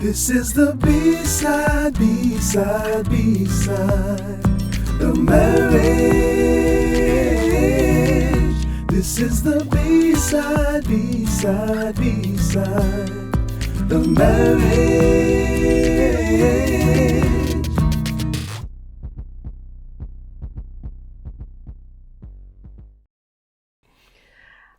This is the B-side, B-side, B-side of marriage. This is the B-side, B-side, B-side of marriage.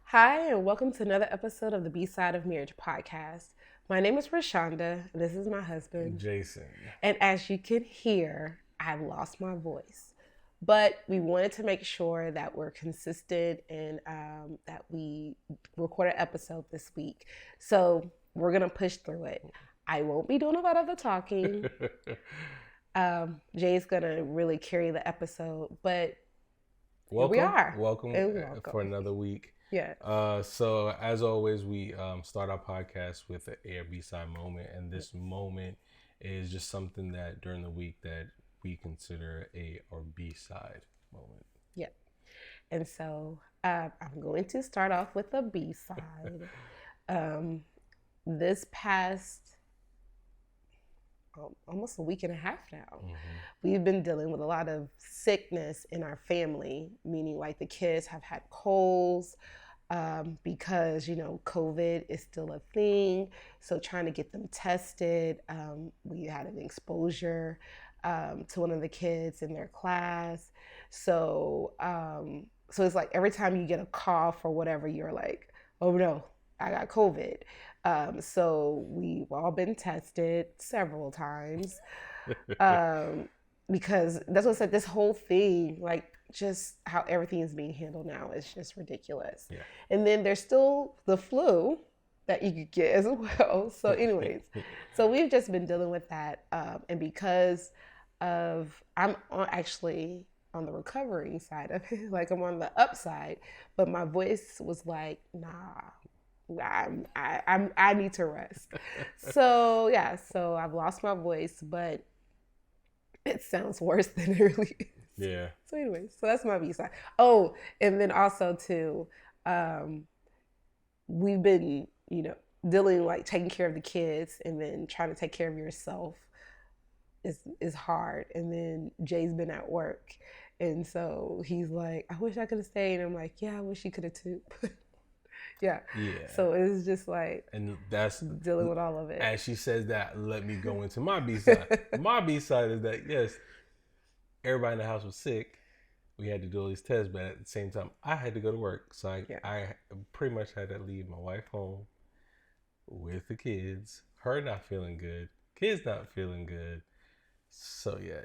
Hi, and welcome to another episode of the Bside of Marriage Podcast. My name is Rashonda, and this is my husband, Jason. And as you can hear, I have lost my voice. But we wanted to make sure that we're consistent and that we record an episode this week. So we're going to push through it. I won't be doing a lot of the talking. Jay's going to really carry the episode, but welcome, here we are. Welcome for another week. Yeah. So as always, we start our podcast with an Air B-side moment, and this moment is just something that during the week that we consider A or B-side moment. Yeah. And so I'm going to start off with a B-side. This past almost a week and a half now, we've been dealing with a lot of sickness in our family, meaning like the kids have had colds because, COVID is still a thing. So trying to get them tested, we had an exposure to one of the kids in their class. So it's like every time you get a cough or whatever, you're like, oh no, I got COVID. So we've all been tested several times because that's what I said, this whole thing, like just how everything is being handled now is just ridiculous. Yeah. And then there's still the flu that you could get as well. So anyways, so we've just been dealing with that. And because I'm actually on the recovering side of it, like I'm on the upside, but my voice was like, nah. I need to rest. So I've lost my voice, but it sounds worse than it really is. Yeah. So anyways, so that's my B-side. Oh, and then also too, we've been, dealing like taking care of the kids and then trying to take care of yourself is hard. And then Jay's been at work. And so he's like, I wish I could have stayed. And I'm like, yeah, I wish you could have too. Yeah. So it's just like, and that's dealing with all of it. As she says that, let me go into my B-side. My B-side is that, yes, everybody in the house was sick. We had to do all these tests, but at the same time, I had to go to work. So I pretty much had to leave my wife home with the kids. Her not feeling good. Kids not feeling good. So yeah,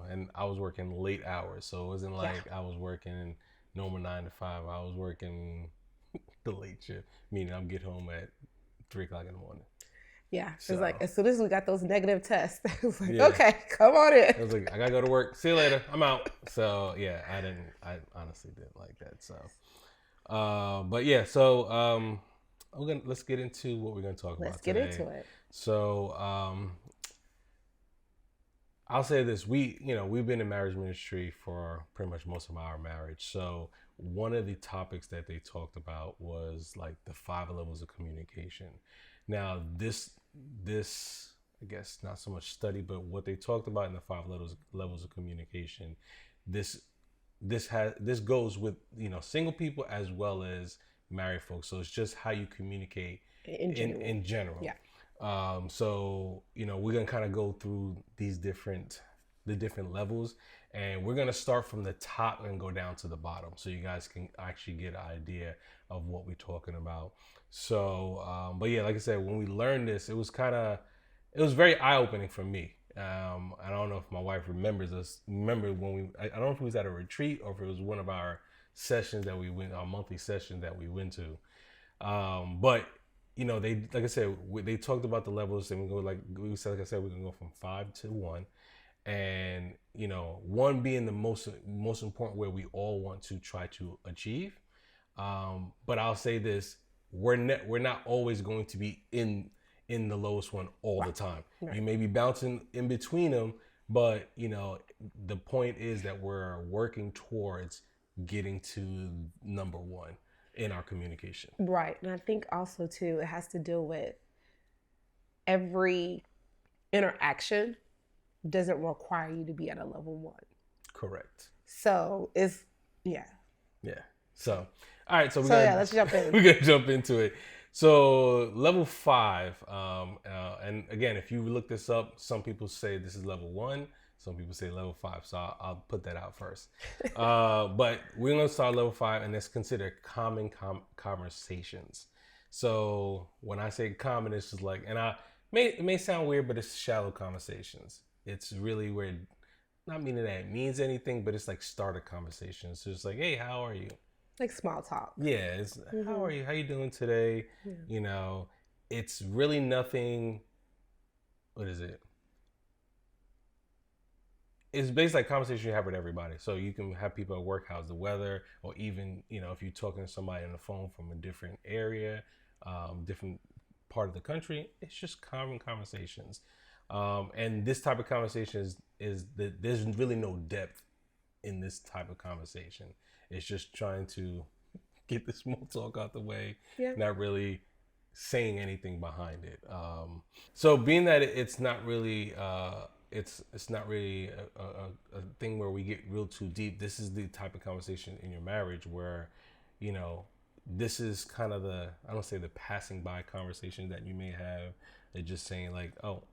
and I was working late hours. So it wasn't like I was working normal 9 to 5. I was working the late shift, meaning I'll get home at 3:00 in the morning. Yeah, so, it's like as soon as we got those negative tests, it was like, okay, come on in. I was like, I gotta go to work. See you later. I'm out. So yeah, I honestly didn't like that. So, but yeah, so let's get into what we're gonna talk about today. Let's get into it. So, I'll say this: we've been in marriage ministry for pretty much most of our marriage. So one of the topics that they talked about was like the 5 levels of communication. Now this I guess not so much study, but what they talked about in the 5 levels of communication, this goes with single people as well as married folks. So it's just how you communicate in general. Yeah. So we're gonna kind of go through the different levels, and we're gonna start from the top and go down to the bottom, so you guys can actually get an idea of what we're talking about. So, but yeah, like I said, when we learned this, it was very eye-opening for me. I don't know if my wife remembers when I don't know if it was at a retreat or if it was one of our sessions that we went, our monthly session that we went to. But they, like I said, they talked about the levels, and we're going to go from 5 to 1, and 1 being the most important, where we all want to try to achieve. But I'll say this: we're not always going to be in the lowest one all the time. Right. You may be bouncing in between them, but the point is that we're working towards getting to number 1 in our communication. Right. And I think also too, it has to deal with every interaction doesn't require you to be at a level 1. Correct. So it's, yeah. Yeah. So, all right. So let's jump in. We're gonna jump into it. So level 5, and again, if you look this up, some people say this is level 1. Some people say level 5. So I'll put that out first. But we're gonna start level 5, and it's considered common conversations. So when I say common, it's just like, and it may sound weird, but it's shallow conversations. It's really where, not meaning that it means anything, but it's like starter conversations. So it's like, hey, how are you? Like small talk. Yeah, it's how are you? How you doing today? Yeah. You know, it's really nothing. What is it? It's basically like conversation you have with everybody. So you can have people at work, how's the weather? Or even, you know, if you're talking to somebody on the phone from a different area, different part of the country, it's just common conversations. And this type of conversation is that there's really no depth in this type of conversation. It's just trying to get the small talk out the way, not really saying anything behind it. So being that it's not really it's not really a thing where we get real too deep. This is the type of conversation in your marriage where, you know, this is kind of I don't say the passing by conversation that you may have. It's just saying like, oh,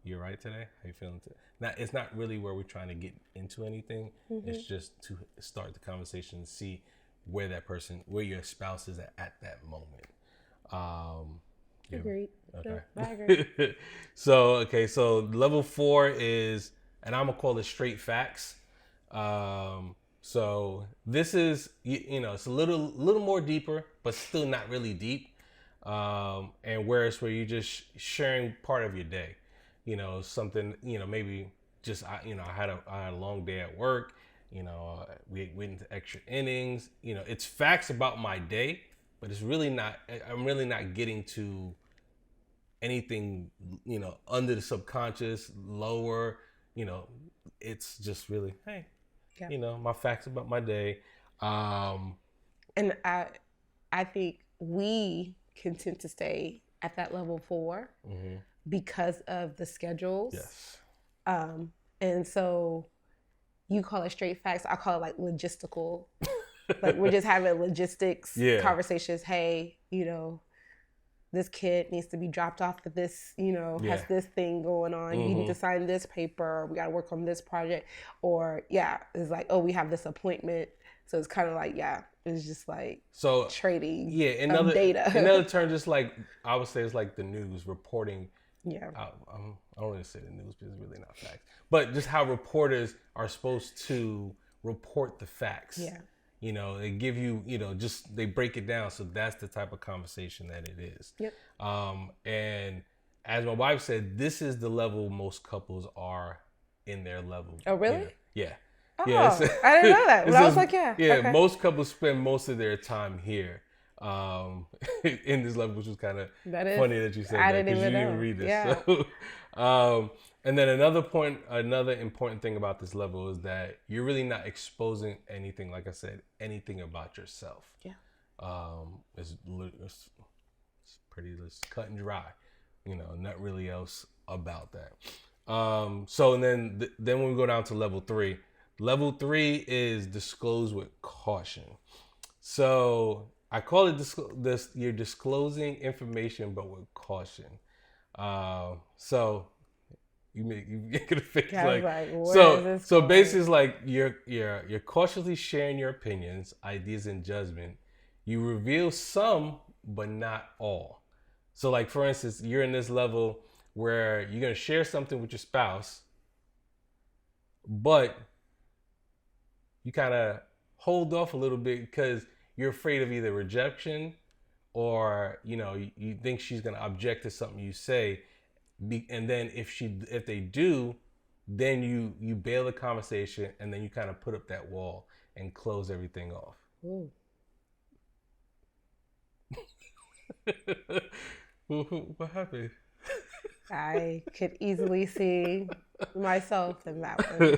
you're right today? How you feeling today? Now, it's not really where we're trying to get into anything. It's just to start the conversation and see where your spouse is at that moment. Agreed. Okay. No, I agree. So level 4 is, and I'm gonna call it straight facts. So this is, you know, it's a little more deeper, but still not really deep. And where you're just sharing part of your day. You know, something, you know, maybe just, I had a long day at work, you know, we went into extra innings, you know, it's facts about my day, but it's really not, I'm really not getting to anything, you know, under the subconscious, lower, you know, it's just really, hey, you know, my facts about my day. And I think we can tend to stay at that level 4. Because of the schedules. Yes. And so you call it straight facts. I call it like logistical. Like we're just having logistics conversations. Hey, you know, this kid needs to be dropped off at this, you know, has this thing going on. You need to sign this paper. We got to work on this project. Or it's like, oh, we have this appointment. So it's kind of like, it's just like trading data. Another term, just like, I would say it's like the news reporting. Yeah. I don't want to say the news because it's really not facts, but just how reporters are supposed to report the facts. Yeah. You know, they give you, you know, just they break it down. So that's the type of conversation that it is. Yep. And as my wife said, this is the level most couples are in their level. Oh, really? Yeah. Oh, I didn't know that. But I was like, okay. Most couples spend most of their time here. In this level, which was kind of funny that you said that because you didn't read this. Yeah. So, and then another important thing about this level is that you're really not exposing anything, like I said, anything about yourself. Yeah. It's pretty cut and dry, you know, not really else about that. So and then when we go down to level 3 is disclose with caution. So I call it you're disclosing information, but with caution. So you get a face so basically it's like you're cautiously sharing your opinions, ideas, and judgment. You reveal some, but not all. So like for instance, you're in this level where you're gonna share something with your spouse, but you kind of hold off a little bit because you're afraid of either rejection or, you know, you think she's going to object to something you say. And then if they do, then you bail the conversation and then you kind of put up that wall and close everything off. What happened? I could easily see myself in that one.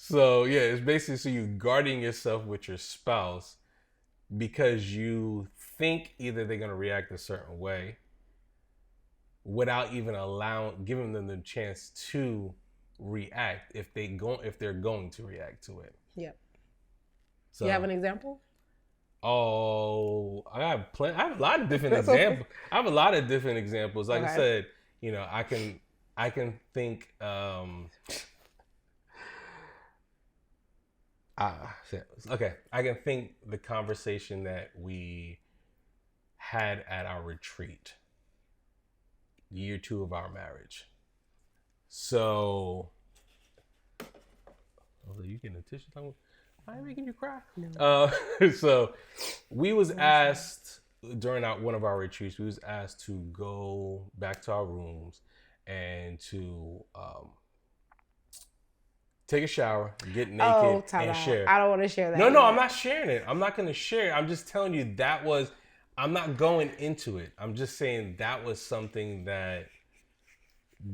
So yeah, it's basically so you guarding yourself with your spouse because you think either they're gonna react a certain way, without even giving them the chance to react if they're going to react to it. Yep. So, you have an example? Oh, I have a lot of different examples. I have a lot of different examples. Like I said, I can think. I can think the conversation that we had at our retreat, year 2 of our marriage. So, you getting a tissue? Why am I making you cry? No. So, we was asked during one of our retreats. We was asked to go back to our rooms and to take a shower, get naked, and share. I don't want to share that. No, I'm not sharing it. I'm not going to share it. I'm just telling you I'm not going into it. I'm just saying that was something that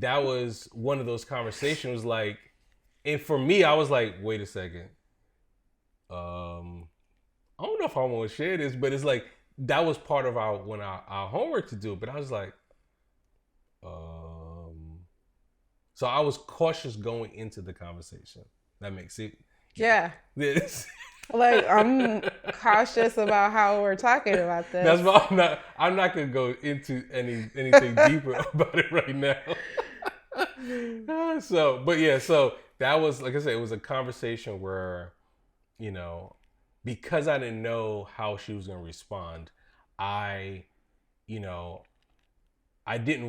was one of those conversations. Like, and for me, I was like, wait a second. I don't know if I want to share this, but it's like, that was part of our homework to do. But I was like, so I was cautious going into the conversation. That makes it. Yeah. This. Like, I'm cautious about how we're talking about this. That's why I'm not gonna go into anything deeper about it right now. So that was, like I said, it was a conversation where, because I didn't know how she was gonna respond, I didn't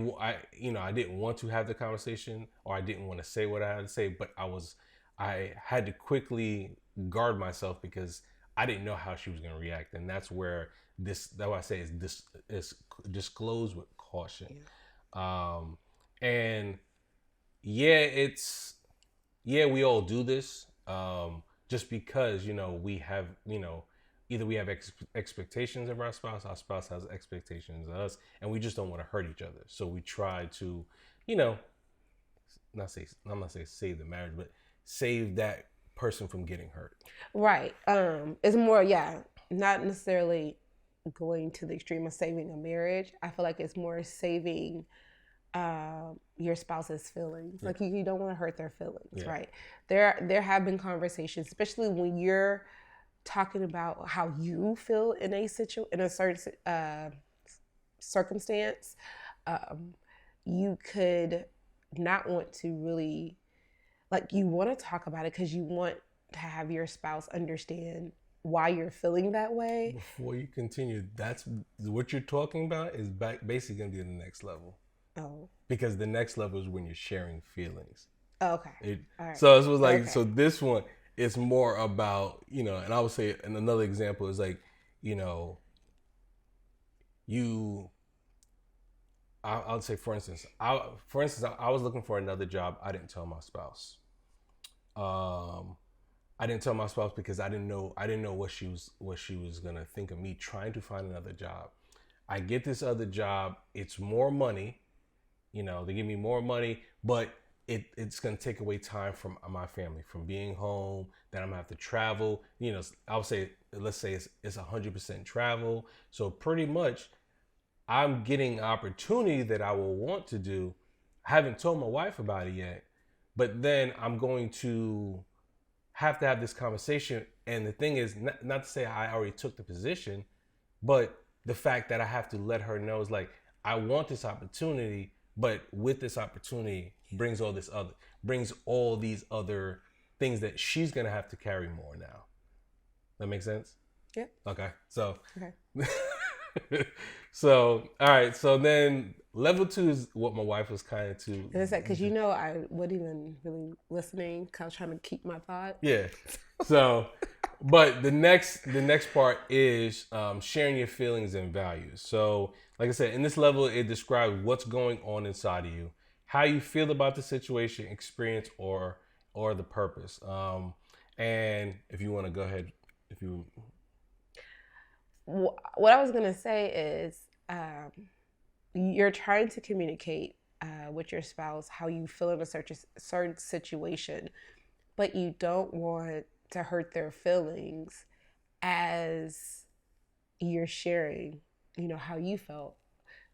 want to have the conversation, or I didn't want to say what I had to say, but I had to quickly guard myself because I didn't know how she was going to react. And that's where that's why I say is disclose with caution. Yeah. We all do this. Just because, we have, either we have expectations of our spouse has expectations of us, and we just don't want to hurt each other. So we try to, I'm not saying save the marriage, but save that person from getting hurt. Right. It's more, not necessarily going to the extreme of saving a marriage. I feel like it's more saving your spouse's feelings. Like, you don't want to hurt their feelings, right? There have been conversations, especially when you're talking about how you feel in a certain circumstance. You could not want to really, you want to talk about it because you want to have your spouse understand why you're feeling that way. Before you continue, that's what you're talking about is basically going to be the next level. Oh. Because the next level is when you're sharing feelings. Oh, okay. All right. So it was like, so this one, it's more about, and I would say, and another example is like, I'll say, for instance, I was looking for another job. I didn't tell my spouse. I didn't tell my spouse because I didn't know what she was gonna think of me trying to find another job. I get this other job. It's more money. They give me more money, but it's gonna take away time from my family, from being home. Then I'm gonna have to travel. I would say, let's say it's 100% travel. So pretty much, I'm getting an opportunity that I will want to do. I haven't told my wife about it yet, but then I'm going to have this conversation. And the thing is, not to say I already took the position, but the fact that I have to let her know is like, I want this opportunity, but with this opportunity brings all these other things that she's gonna have to carry more now. That makes sense? Yeah. Okay. So. Okay. So, all right. So then level 2 is what my wife was kind of too. And it's like, because I wasn't even really listening. Cause I was trying to keep my thought. Yeah. So, but the next part is sharing your feelings and values. So, like I said, in this level, it describes what's going on inside of you, how you feel about the situation, experience, or the purpose. And if you want to go ahead, what I was going to say is you're trying to communicate with your spouse how you feel in a certain situation, but you don't want to hurt their feelings as you're sharing, how you felt.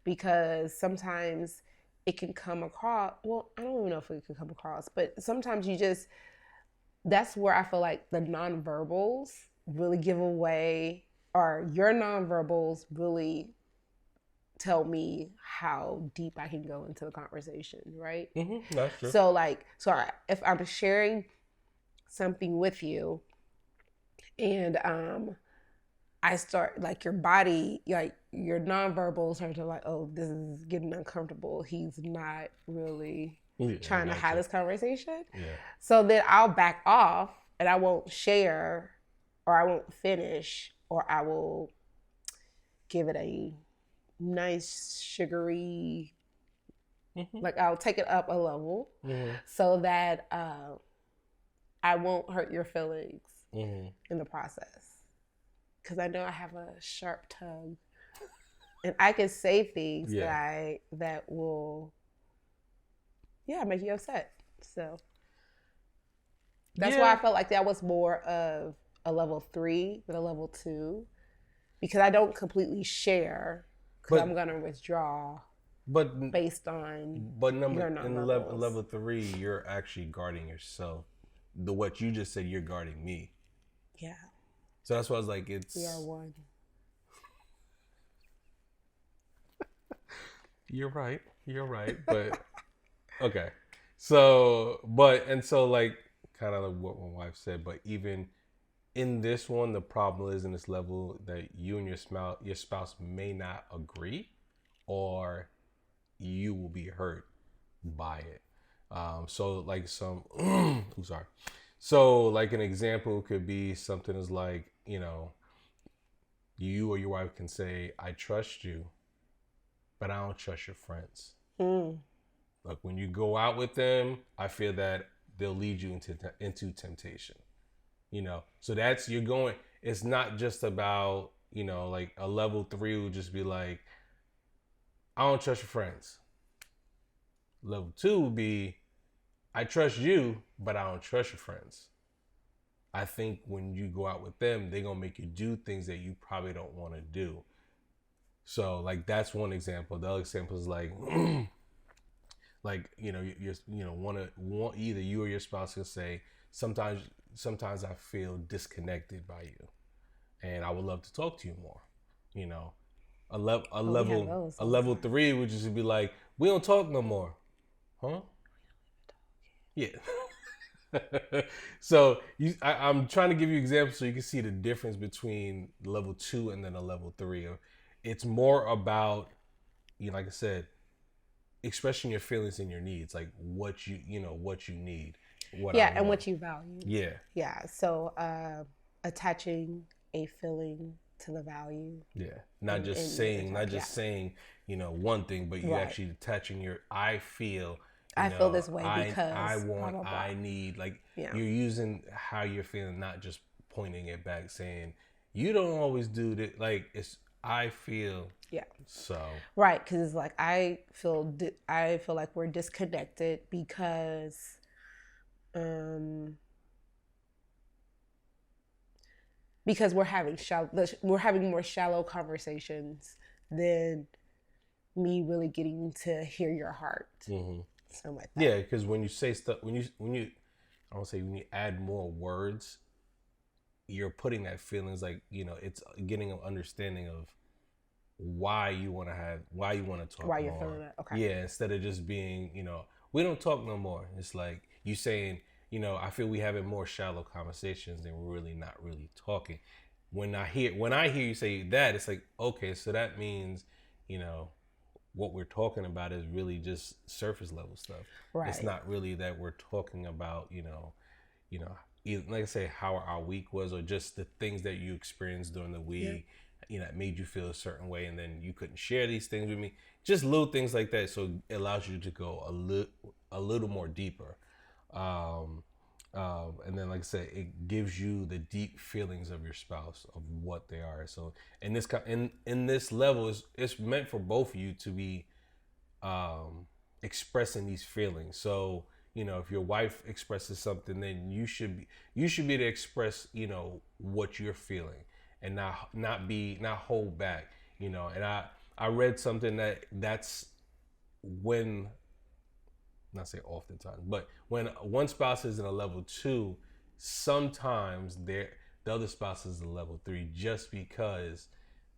Because sometimes it can come across, well, I don't even know if it can come across, but sometimes that's where I feel like the nonverbals really give away, or your nonverbals really tell me how deep I can go into the conversation, right? Mm-hmm, that's true. So if I'm sharing something with you and I start, like, your body, like your nonverbals start to like, oh, this is getting uncomfortable. He's not really trying to have this conversation. Yeah. So then I'll back off and I won't share, or I won't finish, or I will give it a nice sugary, like I'll take it up a level so that I won't hurt your feelings in the process. Because I know I have a sharp tongue, and I can say things that will, make you upset. So that's why I felt like that was more of a level 3 than a level 2, because I don't completely share, because I'm gonna withdraw. But based on in level 3, you're actually guarding yourself. What you just said, you're guarding me. Yeah. So that's why I was like, We are one. You're right. But okay. So like kind of like what my wife said, but even in this one, the problem is in this level that you and your spouse may not agree, or you will be hurt by it. So like I'm sorry. So like an example could be something as like, you or your wife can say, I trust you, but I don't trust your friends. Like when you go out with them, I feel that they'll lead you into temptation. So that's, it's not just about, like a level 3 would just be like, I don't trust your friends. Level 2 would be, I trust you, but I don't trust your friends. I think when you go out with them, they're going to make you do things that you probably don't want to do. So like, that's one example. The other example is like, like, either you or your spouse will say, sometimes I feel disconnected by you and I would love to talk to you more. A level 3 would just be like, we don't talk no more. Huh? Yeah. So I'm trying to give you examples so you can see the difference between level 2 and then a level 3. It's more about, like I said, expressing your feelings and your needs, like what you need. And what you value. Yeah. Yeah. So attaching a feeling to the value. Yeah. Not just saying one thing, but you actually attaching I feel this way because I want, blah, blah, blah. I need, like, you're using how you're feeling, not just pointing it back saying, you don't always do that. Like, it's, I feel. Yeah. So. Right. Cause it's like, I feel like we're disconnected because, we're having more shallow conversations than me really getting to hear your heart. Mm-hmm. Something like that. Yeah, because when you say stuff, when you add more words, you're putting that feelings, like, it's getting an understanding of why you want to talk. Why you're feeling that? Okay. Yeah, instead of just being, we don't talk no more. It's like you saying, I feel we having more shallow conversations than we're really not really talking. When I hear you say that, it's like, okay, so that means, what we're talking about is really just surface level stuff. Right. It's not really that we're talking about, like I say, how our week was, or just the things that you experienced during the week, it made you feel a certain way, and then you couldn't share these things with me. Just little things like that. So it allows you to go a little more deeper. And then, like I said, it gives you the deep feelings of your spouse, of what they are. So in this level, it's meant for both of you to be expressing these feelings. So, if your wife expresses something, then you should be able to express, what you're feeling, and not hold back. And I read something that's when, not say oftentimes, but when one spouse is in a level 2, sometimes the other spouse is a level 3, just because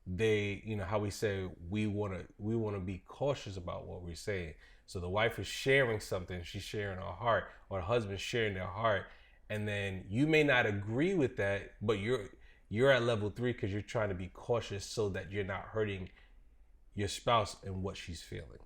they, how we say we want to be cautious about what we're saying. So the wife is sharing something, she's sharing her heart, or the husband's sharing their heart, and then you may not agree with that, but you're at level 3 because you're trying to be cautious so that you're not hurting your spouse and what she's feeling.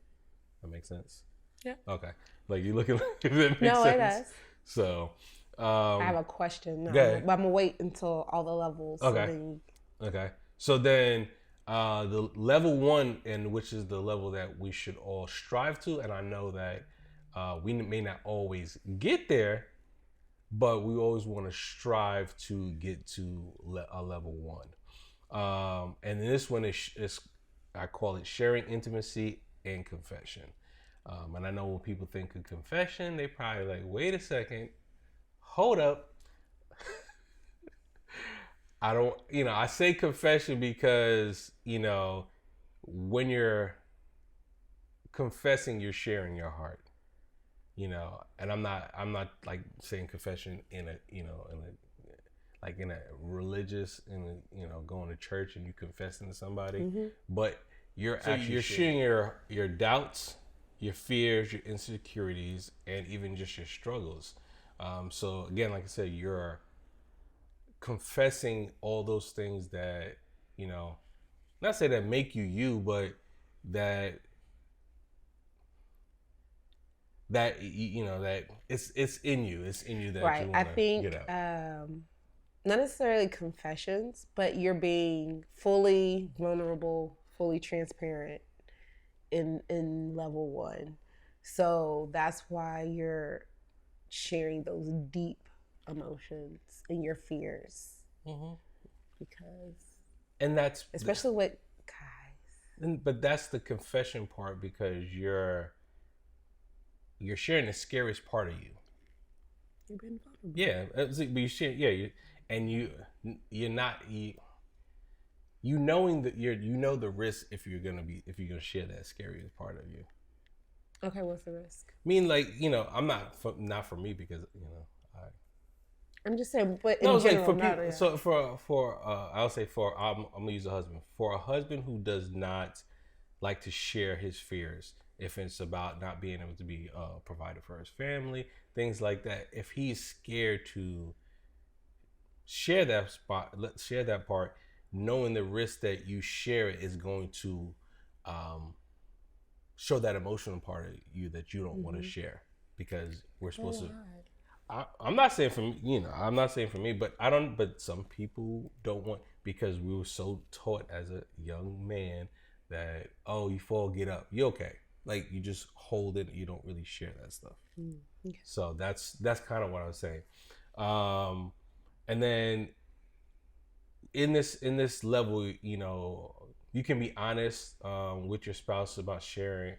That makes sense? Yeah. Okay. Like, you looking like if that makes no, sense. It does. So, I have a question. Okay. I'm gonna wait until all the levels. Okay. Okay. So then, the level 1, and which is the level that we should all strive to, and I know that we may not always get there, but we always want to strive to get to a level 1. And this one is I call it sharing intimacy and confession. And I know when people think of confession, they probably like, wait a second, hold up. I say confession because, when you're confessing, you're sharing your heart, and I'm not like saying confession in a religious, going to church and you confessing to somebody, but you're sharing your doubts, your fears, your insecurities, and even just your struggles. So again, like I said, you're confessing all those things that, not say that make you, but that that it's in you that right. you I want to think get out. not necessarily confessions, but you're being fully vulnerable, fully transparent in level 1. So that's why you're sharing those deep emotions and your fears, because, and that's especially with guys. But that's the confession part, because you're sharing the scariest part of you. You're being vulnerable. Yeah, but you share. Yeah, you're not knowing that you know the risk if you're gonna share that scariest part of you. Okay, what's the risk? I mean, like, I'm not for me, because I'm just saying, but no, in it's general, like for people. So I'll say I'm gonna use a husband. For a husband who does not like to share his fears, if it's about not being able to be a provider for his family, things like that. If he's scared to share that part, knowing the risk that you share it is going to show that emotional part of you that you don't want to share, because we're supposed to. I'm not saying for me, I'm not saying for me, but but some people don't want, because we were so taught as a young man that, oh, you fall, get up, you okay. Like, you just hold it, you don't really share that stuff. Okay. So that's kind of what I was saying. And then in this level, you can be honest with your spouse about sharing.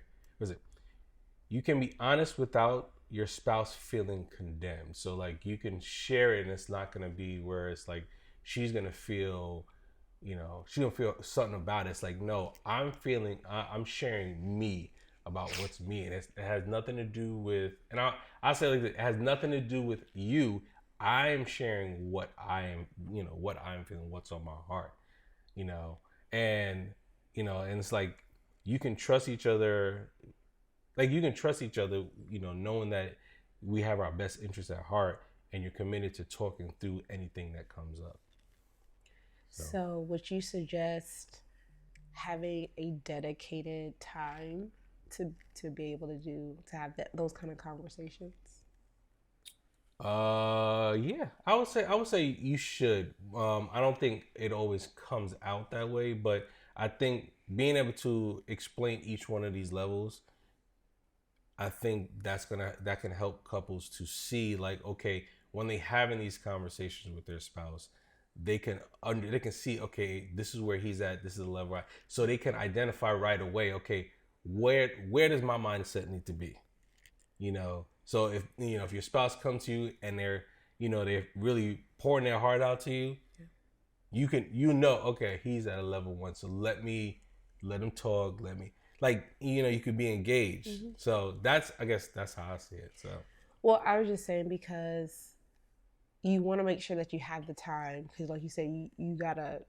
You can be honest without your spouse feeling condemned. So, like, you can share it, and it's not going to be where it's like she's going to feel, she's going to feel something about it. It's like, no, I'm sharing me about what's me. And it has nothing to do with, and I say like this, it has nothing to do with you. I'm sharing what I am, what I'm feeling, what's on my heart, and it's like, you can trust each other. Like, you can trust each other, knowing that we have our best interests at heart, and you're committed to talking through anything that comes up. So would you suggest having a dedicated time to be able to have those kind of conversations? Yeah, I would say you should. I don't think it always comes out that way, but I think being able to explain each one of these levels, I think that can help couples to see, like, okay, when they having these conversations with their spouse, they can see, okay, this is where he's at, this is the level, so they can identify right away, okay, where does my mindset need to be, So if your spouse comes to you and they're really pouring their heart out to you, you can okay, he's at a level 1, so let him talk, like, you know, you could be engaged. So I guess that's how I see it. So, well, I was just saying because you want to make sure that you have the time, because like you say, you gotta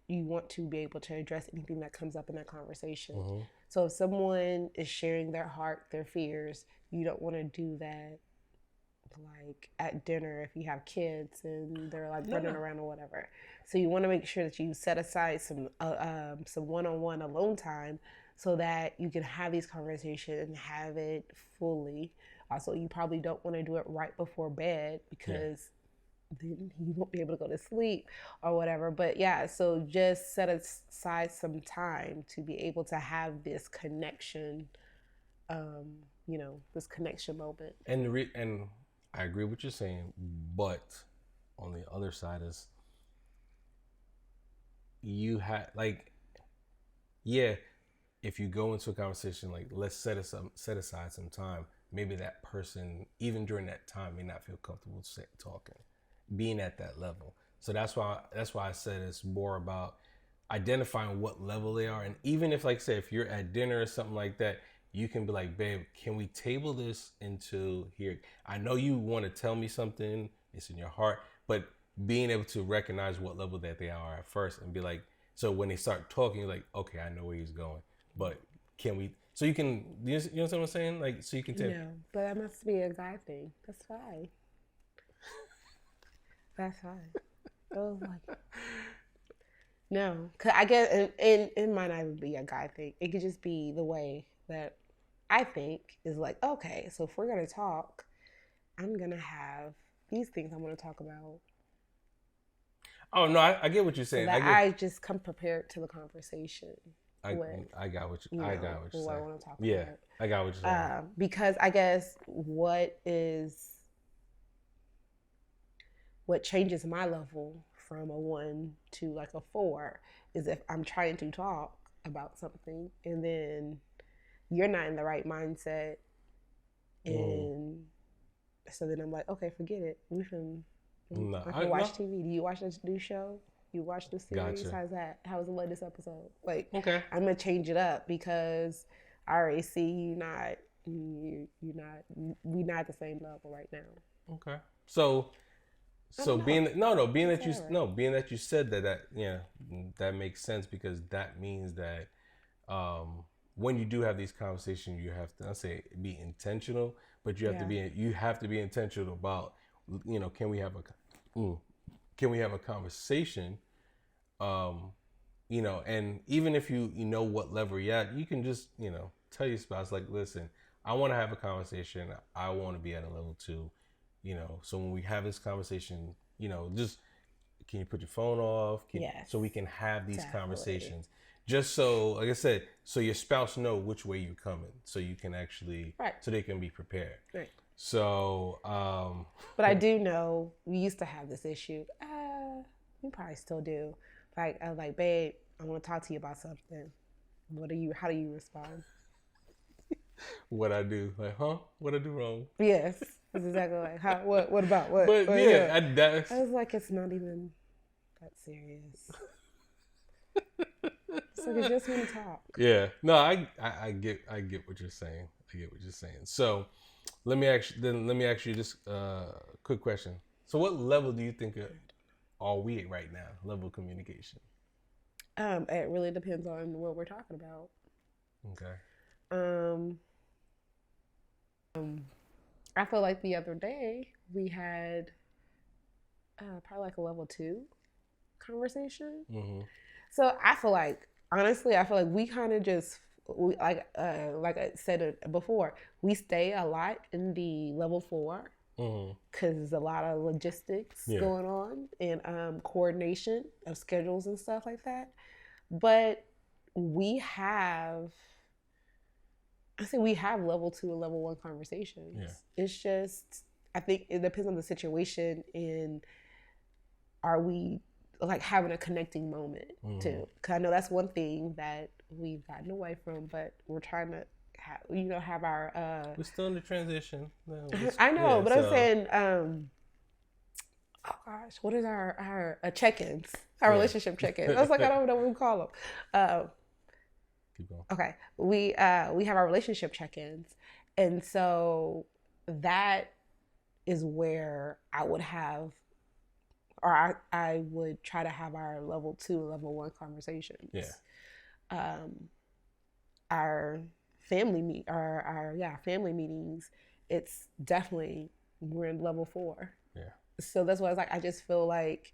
you want to be able to address anything that comes up in that conversation. So if someone is sharing their heart, their fears, you don't want to do that like at dinner if you have kids and they're like running around or whatever. So you want to make sure that you set aside some one-on-one alone time so that you can have these conversations and have it fully. Also, you probably don't want to do it right before bed because then you won't be able to go to sleep or whatever. But yeah, so just set aside some time to be able to have this connection, you know, this connection moment. And I agree with what you're saying, but on the other side is you have like, yeah, if you go into a conversation, like let's set aside some time, maybe that person, even during that time, may not feel comfortable talking, being at that level. So that's why I said it's more about identifying what level they are. And even if, like, say, if you're at dinner or something like that, you can be like, babe, can we table this into here? I know you want to tell me something, it's in your heart, but being able to recognize what level that they are at first and be like, so when they start talking, you're like, okay, I know where he's going, but can we, so you can, you know what I'm saying? Like, so you can tell. No, but that must be a guy thing. That's fine. That's fine. I was like, no, cause I guess it might not even be a guy thing. It could just be the way that I think is like, okay, so if we're gonna talk, I'm gonna have these things I want to talk about. Oh no, I get what you're saying. So that I just come prepared to the conversation. I got what you're saying. What I want to talk about. Yeah, I got what you're saying. Because I guess what changes my level from a 1 to like a 4 is if I'm trying to talk about something and then you're not in the right mindset, and so then I'm like, okay, forget it. I can watch TV. Do you watch this new show? You watch the series? Gotcha. How's that? How was the latest episode? Like, okay, I'm gonna change it up because I already see we not at the same level right now. Okay, so being that you said that yeah, that makes sense, because that means that when you do have these conversations, you have to, I say, be intentional, but you have to be intentional about, you know, can we have a conversation, you know, and even if you know what level you're at, you can just, you know, tell your spouse, like, listen, I want to have a conversation. I want to be at a level 2, you know, so when we have this conversation, you know, just, can you put your phone off? So we can have these conversations. Just so, like I said, so your spouse know which way you're coming, so you can actually, so they can be prepared. Right. So, but I do know we used to have this issue. We probably still do. Like, I was like, babe, I want to talk to you about something. How do you respond? What I do? Like, huh? What I do wrong? Yes. That's exactly like, what about? What? But yeah, I was like, it's not even that serious. So we just want to talk. Yeah. No, I get what you're saying. I get what you're saying. So let me ask you this quick question. So what level do you think are we at right now? Level of communication? It really depends on what we're talking about. Okay. I feel like the other day we had probably like a level 2 conversation. Mm-hmm. So I feel like, honestly, we kind of just, like I said before, we stay a lot in the level 4 because there's a lot of logistics going on and coordination of schedules and stuff like that. But we have level 2 and level 1 conversations. Yeah. It's just, I think it depends on the situation, and are we like having a connecting moment too? Because I know that's one thing that we've gotten away from, but we're trying to have our. We're still in the transition. No, I know, but I'm saying, oh gosh, what is our check-ins? Our relationship check-ins. I was like, I don't know what we call them. Keep going. Okay. We have our relationship check-ins. And so that is where I would have, or I would try to have our level 2, level 1 conversations. Yeah. Our family family meetings, it's definitely, we're in level 4. Yeah. So that's why it's like, I just feel like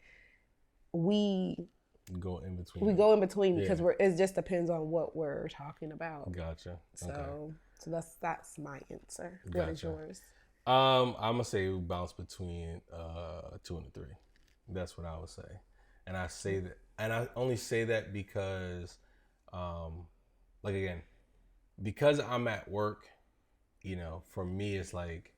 we go in between. We go in between because it just depends on what we're talking about. Gotcha. So that's my answer. Gotcha. What is yours? I'm gonna say we bounce between 2 and 3. That's what I would say, and I say that, and I only say that because, like again, because I'm at work, you know, for me it's like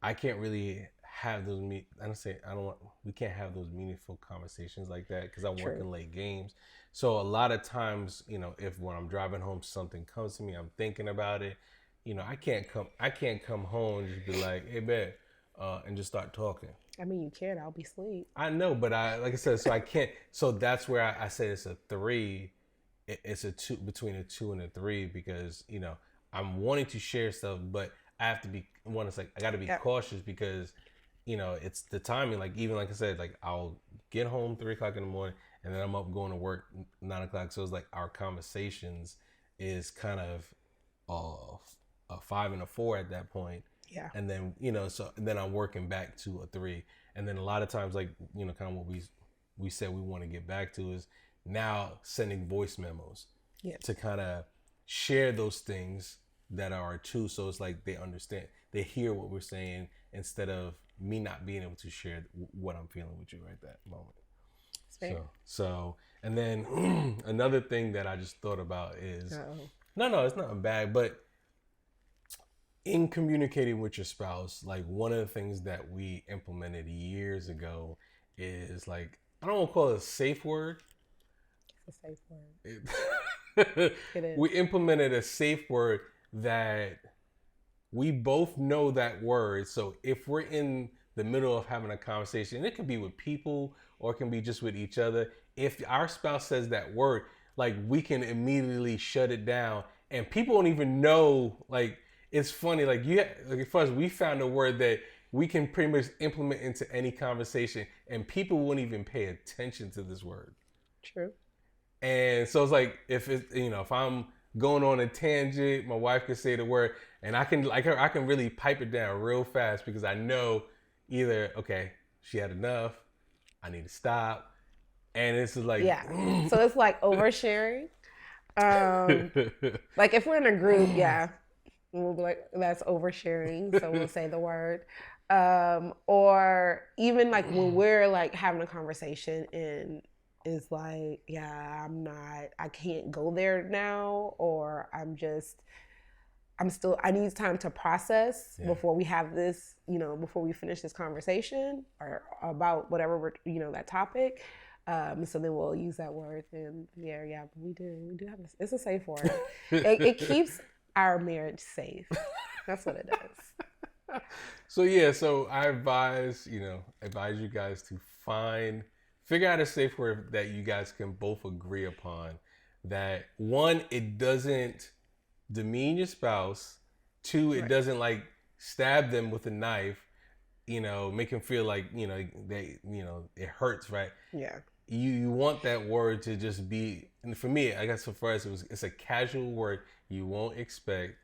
I can't really have those we can't have those meaningful conversations like that because I'm working late games. So a lot of times, you know, if when I'm driving home something comes to me, I'm thinking about it, you know, I can't come home and just be like, hey babe, and just start talking. I mean, you can. I'll be asleep. I know, but like I said, so I can't. So that's where I say it's a 3. It's a 2, between a 2 and a 3, because, you know, I'm wanting to share stuff, but I have to be I got to be cautious because, you know, it's the timing. Like, even like I said, like I'll get home 3 o'clock in the morning and then I'm up going to work 9 o'clock. So it's like our conversations is kind of a 5 and a 4 at that point. Yeah. And then, you know, so then I'm working back to a 3. And then a lot of times, like, you know, kind of what we said we want to get back to is now sending voice memos to kind of share those things that are 2. So it's like they understand, they hear what we're saying instead of me not being able to share what I'm feeling with you right that moment. So, and then another thing that I just thought about is, no, it's not bad, but in communicating with your spouse, like one of the things that we implemented years ago is like, I don't want to call it a safe word. It's a safe word. It is. We implemented a safe word that we both know that word. So if we're in the middle of having a conversation, and it can be with people or it can be just with each other, if our spouse says that word, like we can immediately shut it down, and people don't even know. Like, it's funny, like first we found a word that we can pretty much implement into any conversation, and people wouldn't even pay attention to this word. True. And so it's like, if it's, you know, if I'm going on a tangent, my wife can say the word, and I can really pipe it down real fast because I know either, okay, she had enough, I need to stop, and it's like, so it's like oversharing. Like if we're in a group, we'll be like, that's oversharing, so we'll say the word. Or even like when we're like having a conversation and it's like, I can't go there now, or I need time to process before we have this, you know, before we finish this conversation or about whatever we're, you know, that topic. So then we'll use that word, and we do have this. It's a safe word. It keeps our marriage safe. That's what it does. So I advise you guys to figure out a safe word that you guys can both agree upon. That 1, it doesn't demean your spouse. 2, it doesn't like stab them with a knife, you know, make them feel like, you know, it hurts, right? Yeah. You want that word to just be, and for me, I guess for us, it's a casual word you won't expect,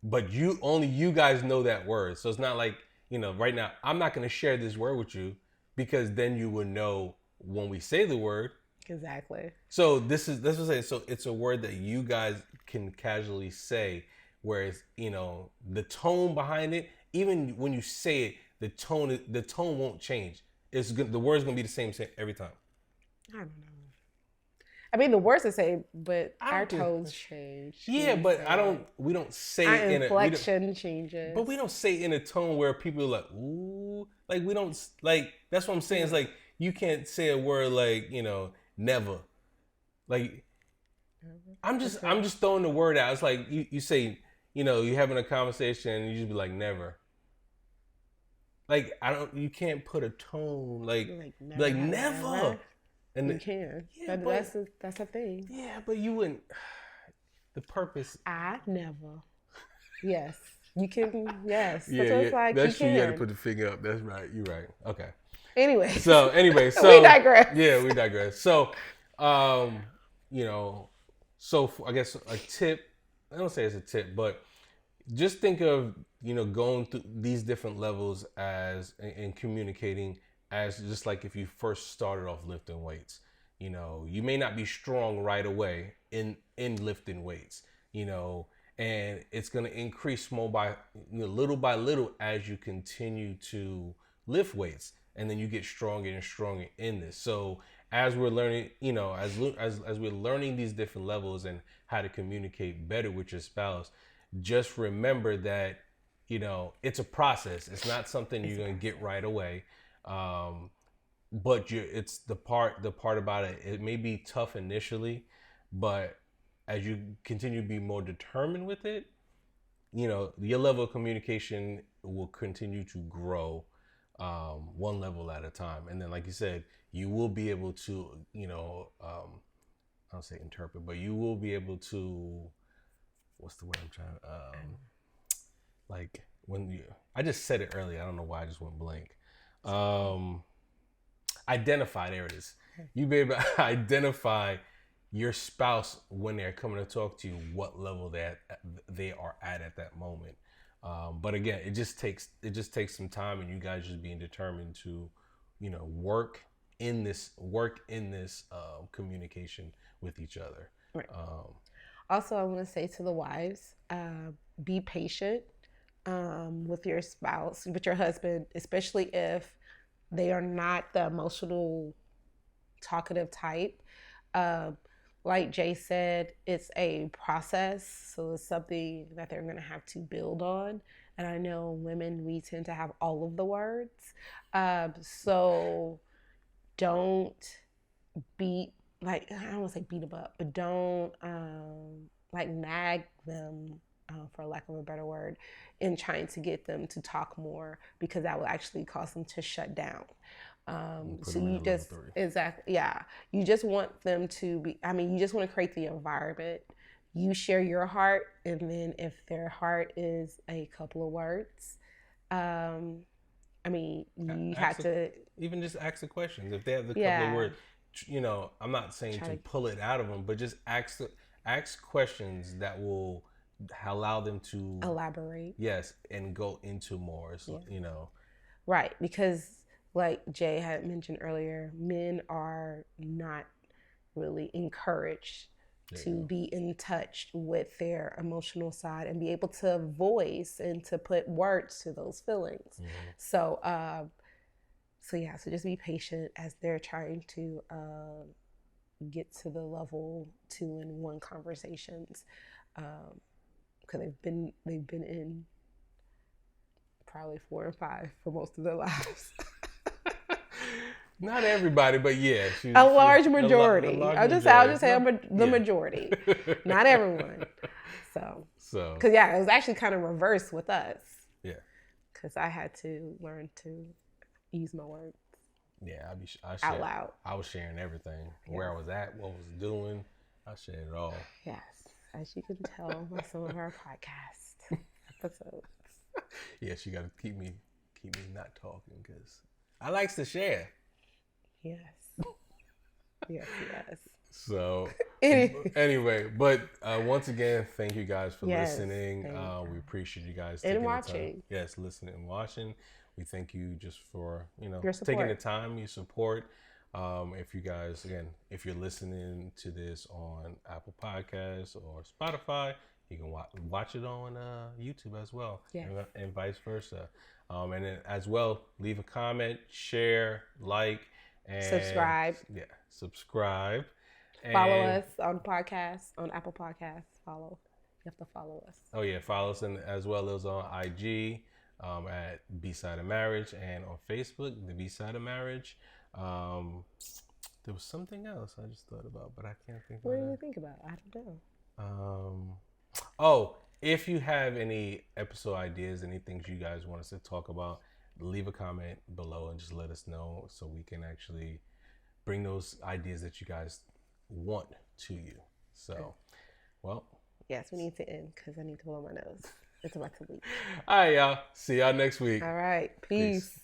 but only you guys know that word. So it's not like, you know, right now I'm not going to share this word with you, because then you will know when we say the word. Exactly. So this is what I'm saying. So it's a word that you guys can casually say, whereas, you know, the tone behind it, even when you say it, the tone won't change. The word's gonna be the same every time. I don't know. I mean, the words the same, but our tones change. Yeah, but we don't say it in inflection changes. But we don't say it in a tone where people are like, ooh, like we don't, like, that's what I'm saying. It's like, you can't say a word like, you know, never. Like, I'm just throwing the word out. It's like you say, you know, you're having a conversation and you just be like, never. Like, you can't put a tone like never. And you can. Yeah, That's a thing. Yeah, but you wouldn't. The purpose. I never. Yes, you can. Yes, Yeah, that's what yeah, it's like. that's You true. You had to can. put the finger up. That's right. You're right. Okay. Anyway. Anyway, We digress. Yeah, we digress. So, you know, I guess a tip. I don't say it's a tip, but just think of going through these different levels as in communicating as just like if you first started off lifting weights. You may not be strong right away in lifting weights. And it's going to increase small by little by little as you continue to lift weights, and then you get stronger and stronger in this. So as we're learning, as we're learning these different levels and how to communicate better with your spouse, just remember that it's a process. It's not something you're going to get right away. But it's the part about it. It may be tough initially, but as you continue to be more determined with it, your level of communication will continue to grow, one level at a time. And then, like you said, you will be able to, I don't say interpret, but you will be able to, what's the word I'm trying, like I just said it earlier. I don't know why I just went blank. Identify, there it is. You be able to identify your spouse when they're coming to talk to you, what level that they are at that moment. But again, it just takes some time, and you guys just being determined to, work in this communication with each other. Right. Also, I want to say to the wives, be patient with your spouse, with your husband, especially if they are not the emotional, talkative type. Like Jay said, it's a process, so it's something that they're going to have to build on. And I know women, we tend to have all of the words. So don't beat, I don't want to say beat them up, but don't nag them, for lack of a better word, in trying to get them to talk more, because that will actually cause them to shut down. So you just, exactly, yeah. You just want them to be, you just want to create the environment. You share your heart, and then if their heart is a couple of words, you have to even just ask the questions. If they have the couple of words, I'm not saying to pull it out of them, but just ask questions that will allow them to elaborate. Yes, and go into more. So, Right, because like Jay had mentioned earlier, men are not really encouraged to be in touch with their emotional side and be able to voice and to put words to those feelings. Mm-hmm. So just be patient as they're trying to get to the level 2 and 1 conversations, because they've been in probably 4 and 5 for most of their lives. Not everybody, but yeah, a large majority. I'll just say the majority, not everyone. So, because it was actually kind of reversed with us. Yeah, because I had to learn to use my words. Yeah, out loud. I was sharing everything, where I was at, what I was doing. I shared it all. Yes, as you can tell by some of our podcast episodes. Yes, you got to keep me not talking, because I likes to share. Yes. Yes. So anyway, but once again, thank you guys for listening. We appreciate you guys taking the time. Yes, listening and watching. We thank you just for taking the time, your support. If you guys, again, if you're listening to this on Apple Podcasts or Spotify, you can watch it on YouTube as well, and vice versa. And then as well, leave a comment, share, like, and subscribe. Yeah, subscribe. Follow us on podcasts, on Apple Podcasts. You have to follow us. Oh yeah, follow us, and as well as on IG at Bside of Marriage, and on Facebook, the Bside of Marriage. There was something else I just thought about, but I can't think. What did you think about? I don't know. If you have any episode ideas, any things you guys want us to talk about, leave a comment below and just let us know, so we can actually bring those ideas that you guys want to you. So, well. Yes, we need to end because I need to blow my nose. It's about to leak. All right, y'all. See y'all next week. All right. Peace.